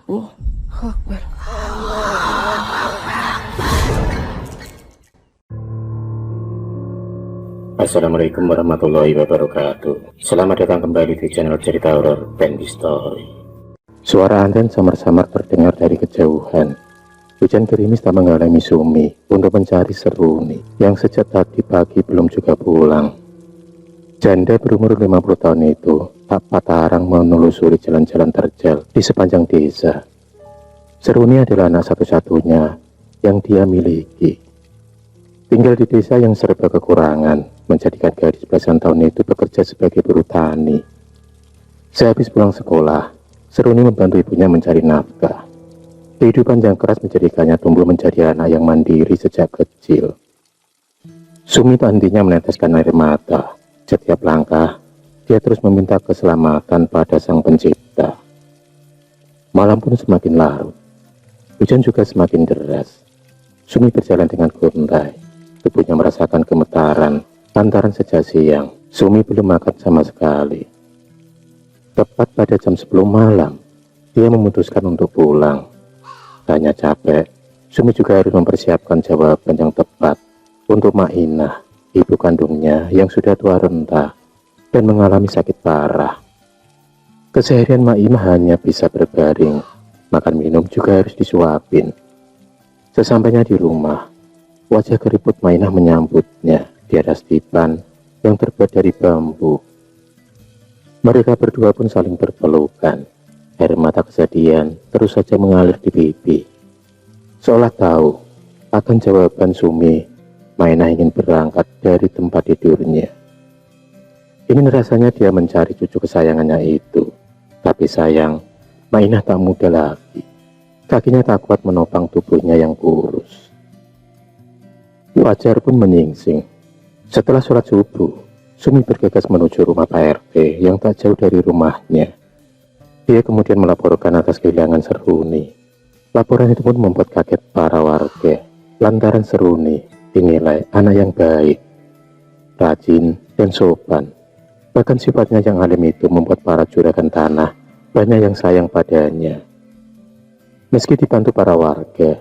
Oh, Akbar. Assalamualaikum warahmatullahi wabarakatuh. Selamat datang kembali di channel cerita horor Bendy Story. Suara Anten samar-samar terdengar dari kejauhan. Hujan gerimis tak menghalangi Sumi untuk mencari Seruni yang sejak tadi pagi belum juga pulang. Janda berumur 50 tahun itu tak patah arang menelusuri jalan-jalan terjal di sepanjang desa. Seruni adalah anak satu-satunya yang dia miliki. Tinggal di desa yang serba kekurangan, menjadikan gadis belasan tahun itu bekerja sebagai buruh tani. Sehabis pulang sekolah, Seruni membantu ibunya mencari nafkah. Kehidupan yang keras menjadikannya tumbuh menjadi anak yang mandiri sejak kecil. Sumi tak hentinya meneteskan air mata. Setiap langkah, dia terus meminta keselamatan pada Sang Pencipta. Malam pun semakin larut. Hujan juga semakin deras. Sumi berjalan dengan gontai. Tubuhnya merasakan gemetaran lantaran sejak siang. Sumi belum makan sama sekali. Tepat pada jam 10 malam, dia memutuskan untuk pulang. Tanya capek, Sumi juga harus mempersiapkan jawaban yang tepat untuk Mainah, ibu kandungnya yang sudah tua renta dan mengalami sakit parah. Keseharian Mainah hanya bisa berbaring, makan minum juga harus disuapin. Sesampainya di rumah, wajah keriput Mainah menyambutnya di atas dipan yang terbuat dari bambu. Mereka berdua pun saling berpelukan. Air mata kesedihan terus saja mengalir di pipi. Seolah tahu akan jawaban Sumi, Mainah ingin berangkat dari tempat tidurnya. Ingin rasanya dia mencari cucu kesayangannya itu. Tapi sayang, Mainah tak muda lagi. Kakinya tak kuat menopang tubuhnya yang kurus. Fajar pun menyingsing. Setelah sholat subuh, Sumi bergegas menuju rumah Pak RT yang tak jauh dari rumahnya. Dia kemudian melaporkan atas kehilangan Seruni. Laporan itu pun membuat kaget para warga, lantaran Seruni dinilai anak yang baik, rajin, dan sopan. Bahkan sifatnya yang alim itu membuat para juragan tanah banyak yang sayang padanya. Meski dibantu para warga,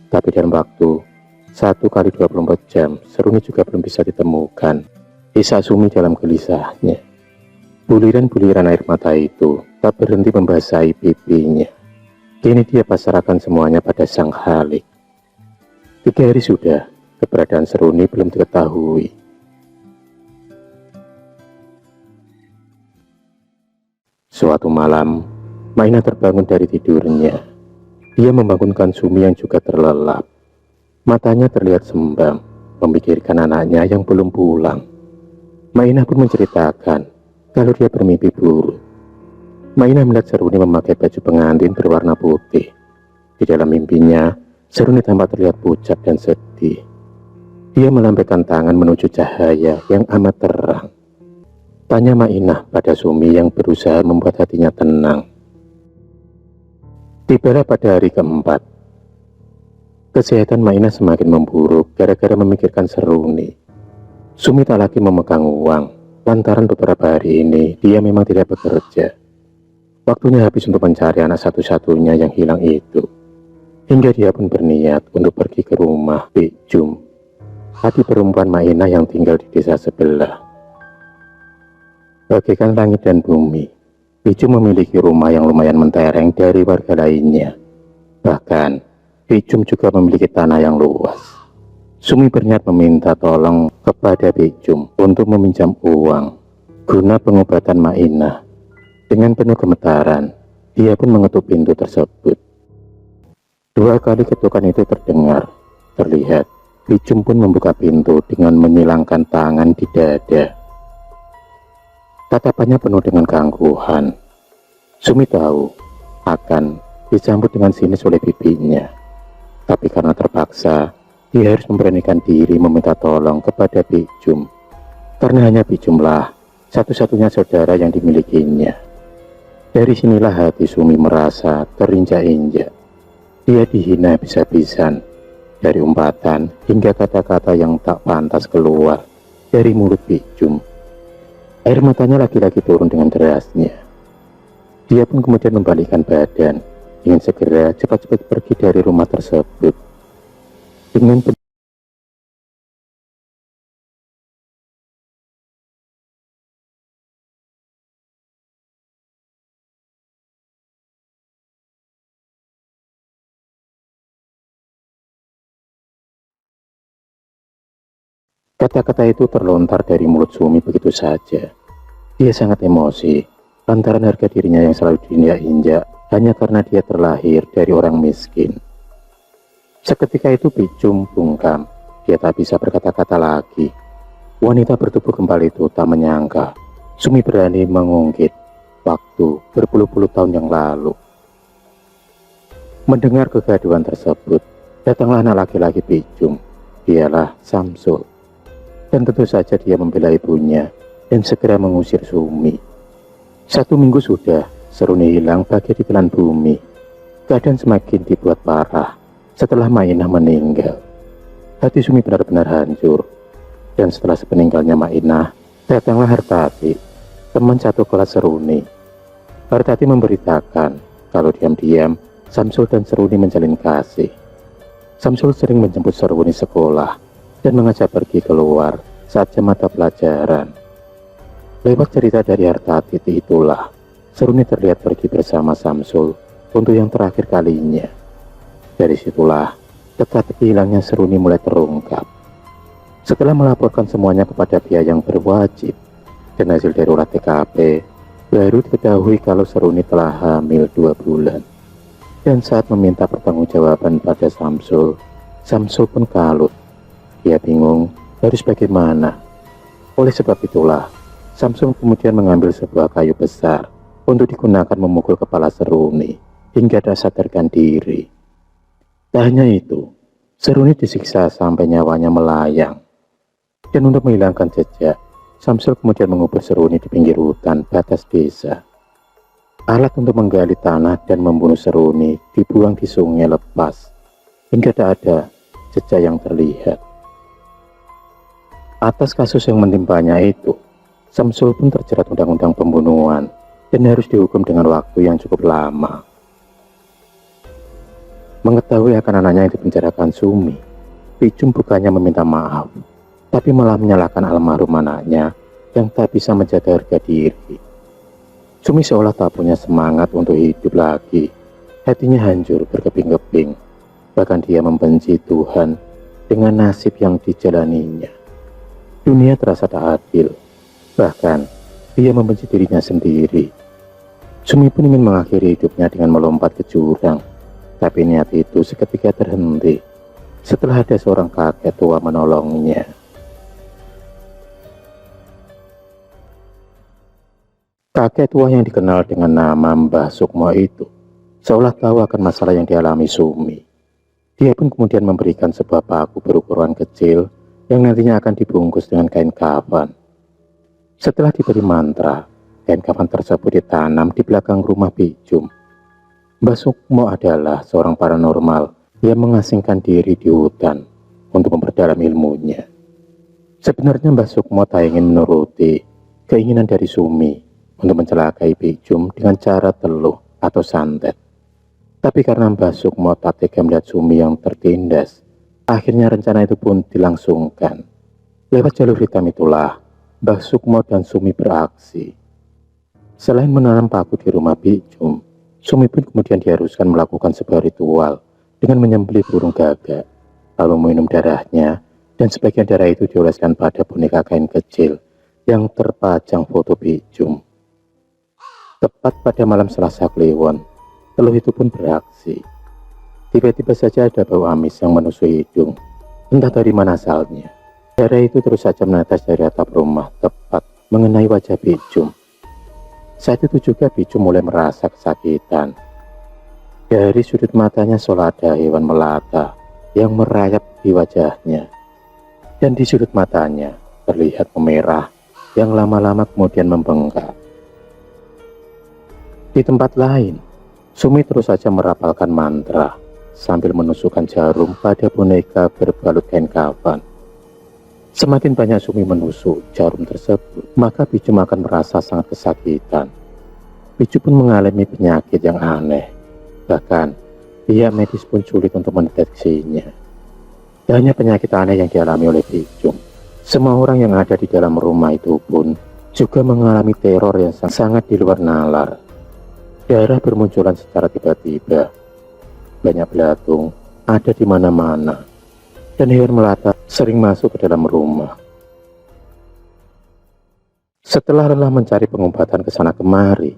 tapi dalam waktu 1 kali 24 jam, Seruni juga belum bisa ditemukan. Isak Sumi dalam gelisahnya. Buliran-buliran air mata itu tak berhenti membasahi pipinya. Kini dia pasrahkan semuanya pada Sang Khalik. 3 hari sudah, keberadaan Seruni belum diketahui. Suatu malam, Mainah terbangun dari tidurnya. Dia membangunkan Sumi yang juga terlelap. Matanya terlihat sembam, memikirkan anaknya yang belum pulang. Mainah pun menceritakan kalau dia bermimpi buruk. Mainah melihat Seruni memakai baju pengantin berwarna putih. Di dalam mimpinya, Seruni tampak terlihat pucat dan sedih. Dia melambaikan tangan menuju cahaya yang amat terang. Tanya Mainah pada Sumi yang berusaha membuat hatinya tenang. Tibalah pada hari keempat. Kesehatan Mainah semakin memburuk gara-gara memikirkan Seruni. Sumi tak lagi memegang uang, lantaran beberapa hari ini dia memang tidak bekerja. Waktunya habis untuk mencari anak satu-satunya yang hilang itu. Hingga dia pun berniat untuk pergi ke rumah Bik Jum, hati perempuan Mainah yang tinggal di desa sebelah. Bagaikan langit dan bumi, Bik Jum memiliki rumah yang lumayan mentereng dari warga lainnya. Bahkan Bik Jum juga memiliki tanah yang luas. Sumi berniat meminta tolong kepada Bik Jum untuk meminjam uang guna pengobatan Mainah. Dengan penuh gemetaran, dia pun mengetuk pintu tersebut. 2 kali ketukan itu terdengar. Terlihat Bik Jum pun membuka pintu dengan menyilangkan tangan di dada. Tatapannya penuh dengan keangkuhan. Sumi tahu akan disambut dengan sinis oleh bibinya. Tapi karena terpaksa, dia harus memberanikan diri meminta tolong kepada Bik Jum. Karena hanya Bik Jumlah satu-satunya saudara yang dimilikinya. Dari sinilah hati Sumi merasa terinjak-injak. Dia dihina habis-habisan. Dari umpatan hingga kata-kata yang tak pantas keluar dari mulut Bik Jum. Air matanya lagi-lagi turun dengan derasnya. Dia pun kemudian membalikkan badan ingin segera cepat-cepat pergi dari rumah tersebut. Dengan kata-kata itu terlontar dari mulut Sumi begitu saja. Dia sangat emosi lantaran harga dirinya yang selalu diinjak-injak hanya karena dia terlahir dari orang miskin. Seketika itu Picum bungkam. Dia tak bisa berkata-kata lagi. Wanita bertubuh kembali itu tak menyangka Sumi berani mengungkit waktu berpuluh-puluh tahun yang lalu. Mendengar kegaduhan tersebut, datanglah anak laki-laki Picum. Dialah Samsul. Dan tentu saja dia membela ibunya dan segera mengusir Sumi. 1 minggu sudah, Seruni hilang bagai ditelan bumi. Keadaan semakin dibuat parah setelah Mainah meninggal. Hati Sumi benar-benar hancur. Dan setelah sepeninggalnya Mainah, datanglah Hartati, teman satu kelas Seruni. Hartati memberitakan kalau diam-diam Samsul dan Seruni menjalin kasih. Samsul sering menjemput Seruni sekolah dan mengajak pergi keluar saat jam mata pelajaran. Lewat cerita dari Hartati itulah Seruni terlihat pergi bersama Samsul untuk yang terakhir kalinya. Dari situlah teka-teki hilangnya Seruni mulai terungkap. Setelah melaporkan semuanya kepada pihak yang berwajib dan hasil dari olah TKP, baru diketahui kalau Seruni telah hamil 2 bulan. Dan saat meminta pertanggungjawaban pada Samsul, Samsul pun kalut. Dia bingung harus bagaimana. Oleh sebab itulah, Samsul kemudian mengambil sebuah kayu besar untuk digunakan memukul kepala Seruni hingga tak sadarkan diri. Tak hanya itu, Seruni disiksa sampai nyawanya melayang. Dan untuk menghilangkan jejak, Samsul kemudian mengubur Seruni di pinggir hutan batas desa. Alat untuk menggali tanah dan membunuh Seruni dibuang di sungai lepas hingga tak ada jejak yang terlihat. Atas kasus yang menimpanya itu, Samsul pun terjerat undang-undang pembunuhan dan harus dihukum dengan waktu yang cukup lama. Mengetahui akan anaknya yang dipenjarakan Sumi, Picum bukannya meminta maaf, tapi malah menyalahkan almarhum anaknya yang tak bisa menjaga harga diri. Sumi seolah tak punya semangat untuk hidup lagi. Hatinya hancur berkeping-keping. Bahkan dia membenci Tuhan dengan nasib yang dijalaninya. Dunia terasa tak adil. Bahkan dia membenci dirinya sendiri. Sumi pun ingin mengakhiri hidupnya dengan melompat ke jurang. Tapi niat itu seketika terhenti setelah ada seorang kakek tua menolongnya. Kakek tua yang dikenal dengan nama Mbah Sukmo itu seolah tahu akan masalah yang dialami Sumi. Dia pun kemudian memberikan sebuah paku berukuran kecil yang nantinya akan dibungkus dengan kain kafan. Setelah diberi mantra, kain kafan tersebut ditanam di belakang rumah Picum. Mbah Sukmo adalah seorang paranormal yang mengasingkan diri di hutan untuk memperdalam ilmunya. Sebenarnya Mbah Sukmo tak ingin menuruti keinginan dari Sumi untuk mencelakai Picum dengan cara teluh atau santet. Tapi karena Mbah Sukmo tak tega melihat Sumi yang tertindas, akhirnya rencana itu pun dilangsungkan. Lewat jalur hitam itulah Mbah Sukmo dan Sumi beraksi. Selain menanam paku di rumah Picum, Sumi pun kemudian diharuskan melakukan sebuah ritual dengan menyembelih burung gagak, lalu minum darahnya, dan sebagian darah itu dioleskan pada boneka kain kecil yang terpajang foto Picum. Tepat pada malam Selasa Kliwon, teluh itu pun beraksi. Tiba-tiba saja ada bau amis yang menusuk hidung. Entah dari mana asalnya. Darah itu terus saja menetes dari atap rumah, tepat mengenai wajah Picum. Saat itu juga Picum mulai merasa kesakitan. Dari sudut matanya seolah ada hewan melata yang merayap di wajahnya. Dan di sudut matanya terlihat memerah yang lama-lama kemudian membengkak. Di tempat lain, Sumi terus saja merapalkan mantra sambil menusukkan jarum pada boneka berbalut kain kafan. Semakin banyak Sumi menusuk jarum tersebut, maka Picum akan merasa sangat kesakitan. Picum pun mengalami penyakit yang aneh. Bahkan, pihak medis pun sulit untuk mendeteksinya. Hanya penyakit aneh yang dialami oleh Bijum. Semua orang yang ada di dalam rumah itu pun juga mengalami teror yang sangat di luar nalar. Darah bermunculan secara tiba-tiba. Banyak belatung ada di mana-mana. Dan hewan melata sering masuk ke dalam rumah. Setelah lelah mencari pengobatan ke sana kemari,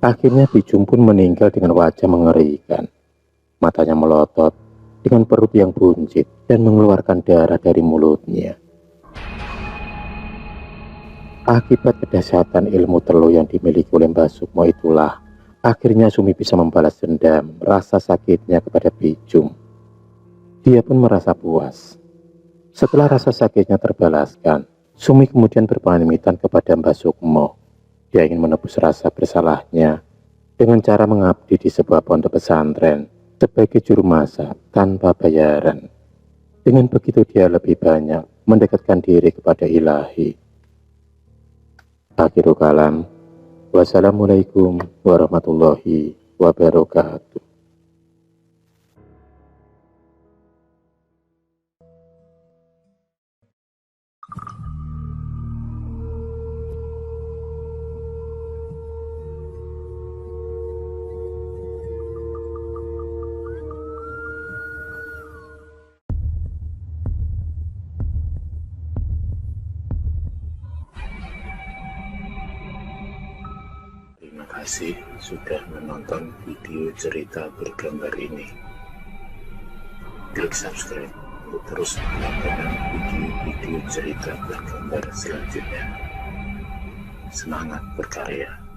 akhirnya Bijum pun meninggal dengan wajah mengerikan. Matanya melotot dengan perut yang buncit dan mengeluarkan darah dari mulutnya. Akibat kedahsyatan ilmu telu yang dimiliki oleh Mbah Sukmo itulah, akhirnya Sumi bisa membalas dendam rasa sakitnya kepada Bijum. Dia pun merasa puas. Setelah rasa sakitnya terbalaskan, Sumi kemudian berpamitan kepada Mbah Sukmo. Dia ingin menebus rasa bersalahnya dengan cara mengabdi di sebuah pondok pesantren sebagai juru masak tanpa bayaran. Dengan begitu dia lebih banyak mendekatkan diri kepada Ilahi. Akhirul kalam. Wassalamualaikum warahmatullahi wabarakatuh. Terima kasih sudah menonton video cerita bergambar ini. Klik subscribe untuk terus mendapatkan video-video cerita bergambar selanjutnya. Semangat berkarya.